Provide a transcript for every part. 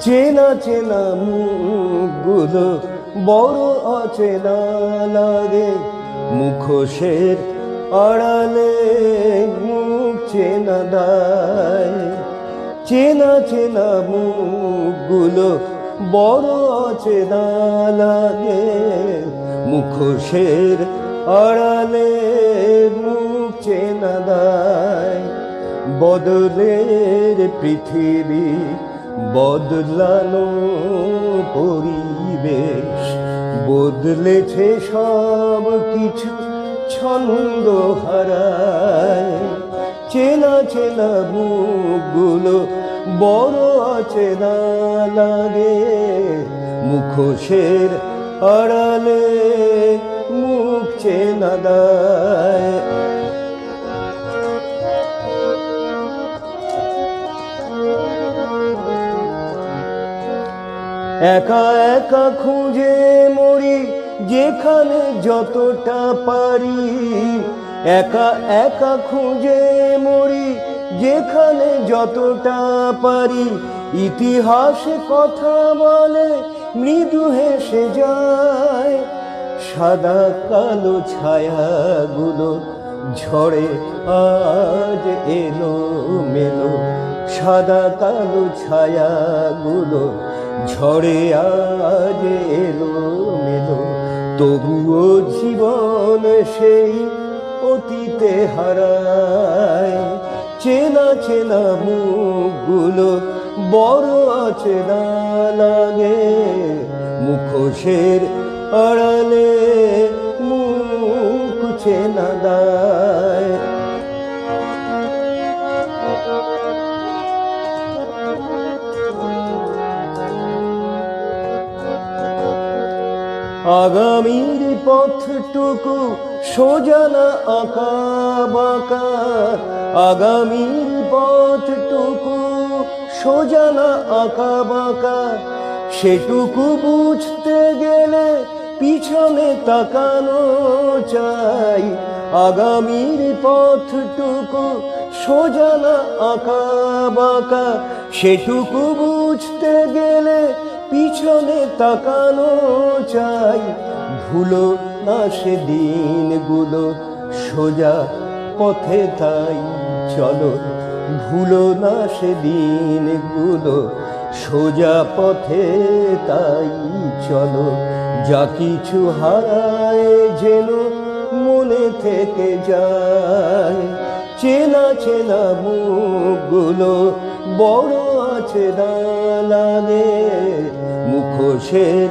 চেনা চেনা মুখগুলো বড় অচেনা লাগে, মুখোশের আড়ালে মুখ চেনা দায়। চেনা চেনা মুখগুলো বড় অচেনা লাগে, মুখোশের আড়ালে মুখ চেনা দায়। বদলের পৃথিবী, বদলানো পরিবেশ, বদলেছে সব কিছু, ছন্দ হারায়। চেনা চেনা মুখগুলো বড় অচেনা লাগে, মুখোশের আড়ালে মুখ চেনা দায়। একা একা খুঁজে মরি যেখানে যতটা পারি, একা একা খুঁজে মরি যেখানে যতটা পারি। ইতিহাস কথা বলে মৃদু হেসে যায়, সাদা কালো ছায়াগুলো ঝড়ে আজ এলো মেলো। সাদা কালো ছায়াগুলো ঝড়ে আজ এলো মেলো। তবুও জীবন সেই অতীতে হারায়। চেনা চেনা মুখগুলো বড় অচেনা লাগে, মুখোশের আড়ালে মুখ চেনা দায়। আগামীর পথটুকু সোজা না আঁকা বাঁকা, আগামীর পথটুকু সোজা না আঁকা বাঁকা। সেটুকু বুঝতে গেলে পিছনে তাকানো চাই। আগামীর পথটুকু সোজা না আঁকা বাঁকা, সেটুকু বুঝতে গেলে পিছনে তাকানো চাই। ভুলো না সে দিনগুলো, সোজা পথে তাই চলো। ভুলো না সে দিনগুলো, সোজা পথে তাই চলো। যা কিছু হারায় যেন মনে থেকে যায়। চেনা চেনা মুখগুলো বড় অচেনা লাগে, মুখোশের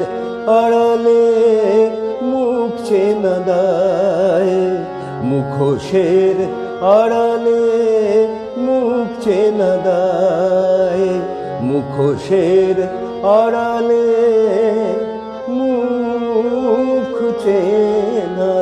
আড়ালে মুখ চেনা দায়। মুখোশের আড়ালে মুখ চেনা দায়। মুখোশের আড়ালে মুখ চেনা